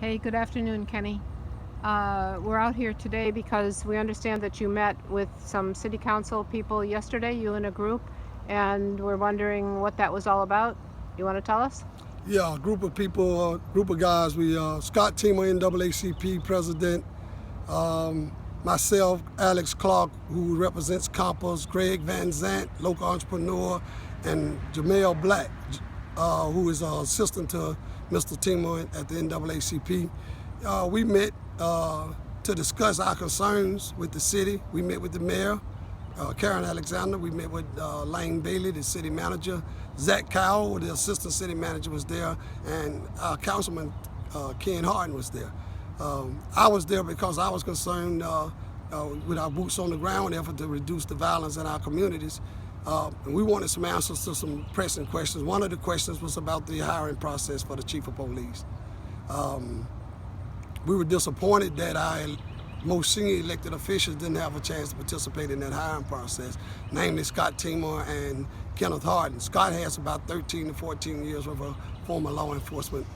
Hey, good afternoon, Kenny. We're out here today because we understand that you met with some city council people yesterday, you and a group, and we're wondering what that was all about. You want to tell us? Yeah, a group of people, group of guys. We Scott Teamer, NAACP president, myself, Alex Clark, who represents Compass, Greg Van Zant, local entrepreneur, and Jamel Black, who is an assistant to Mr. Teamer at the NAACP. We met to discuss our concerns with the city. We met with the mayor, Karen Alexander. We met with Lane Bailey, the city manager. Zach Cowell, the assistant city manager, was there, and our councilman Ken Harden was there. I was there because I was concerned with our boots on the ground effort to reduce the violence in our communities. And we wanted some answers to some pressing questions. One of the questions was about the hiring process for the chief of police. We were disappointed that our most senior elected officials didn't have a chance to participate in that hiring process, namely Scott Teamer and Kenneth Harden. Scott has about 13 to 14 years of a former law enforcement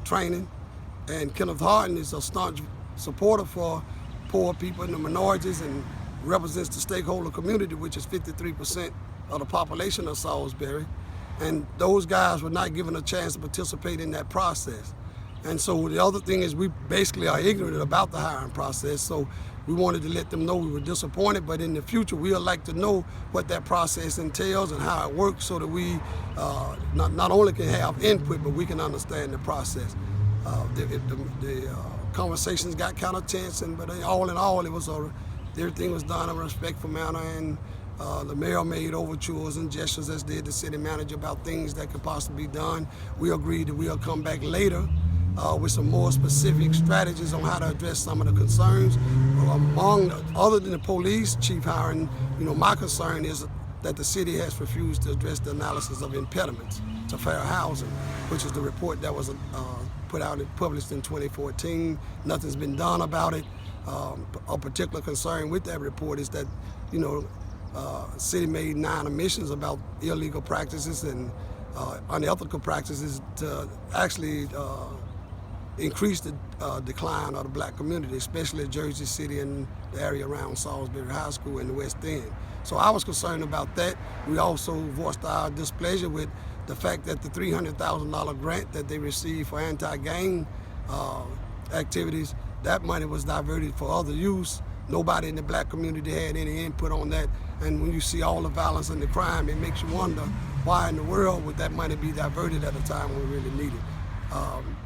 training, and Kenneth Harden is a staunch supporter for poor people and the minorities and represents the stakeholder community, which is 53% of the population of Salisbury. And those guys were not given a chance to participate in that process. And so the other thing is we basically are ignorant about the hiring process, so we wanted to let them know we were disappointed, but in the future we'd like to know what that process entails and how it works so that we not only can have input, but we can understand the process. The conversations got kind of tense, but all in all, everything was done in a respectful manner, and the mayor made overtures and gestures, as did the city manager, about things that could possibly be done. We agreed that we'll come back later with some more specific strategies on how to address some of the concerns. Other than the police chief hiring, my concern is that the city has refused to address the analysis of impediments to fair housing, which is the report that was put out and published in 2014. Nothing's been done about it. A particular concern with that report is that, city made 9 omissions about illegal practices and unethical practices to actually increase the decline of the black community, especially Jersey City and the area around Salisbury High School and the West End. So I was concerned about that. We also voiced our displeasure with the fact that the $300,000 grant that they received for anti-gang activities, that money was diverted for other use. Nobody in the black community had any input on that. And when you see all the violence and the crime, it makes you wonder why in the world would that money be diverted at a time when we really need it.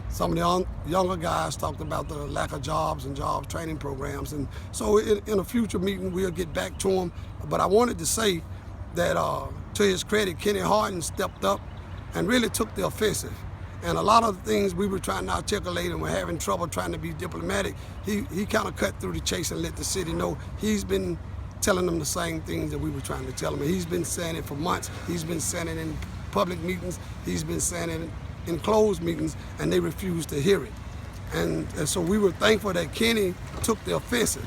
Some of the younger guys talked about the lack of jobs and job training programs. And so in a future meeting, we'll get back to him. But I wanted to say that to his credit, Kenny Harden stepped up and really took the offensive. And a lot of the things we were trying to articulate and were having trouble trying to be diplomatic, he kind of cut through the chase and let the city know he's been telling them the same things that we were trying to tell them. He's been saying it for months. He's been saying it in public meetings. He's been saying it in closed meetings, and they refused to hear it. And so we were thankful that Kenny took the offensive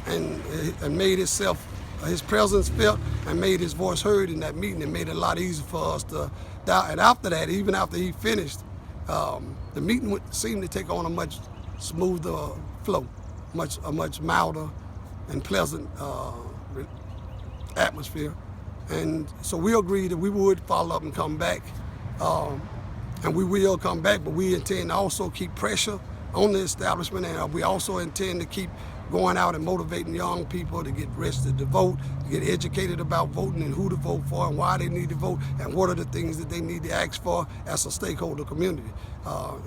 and made his presence felt and made his voice heard in that meeting. It made it a lot easier for us to doubt. And after that, even after he finished, the meeting seemed to take on a much smoother flow, a much milder and pleasant atmosphere. And so we agreed that we would follow up and come back. And we will come back, but we intend to also keep pressure on the establishment, and we also intend to keep going out and motivating young people to get registered to vote, to get educated about voting and who to vote for and why they need to vote and what are the things that they need to ask for as a stakeholder community.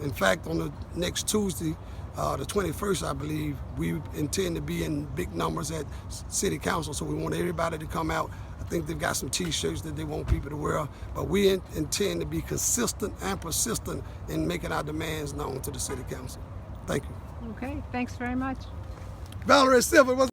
In fact, on the next Tuesday, the 21st, I believe, we intend to be in big numbers at City Council, so we want everybody to come out. I think they've got some T-shirts that they want people to wear, but we intend to be consistent and persistent in making our demands known to the City Council. Thank you. Okay, thanks very much. Valerie Silver was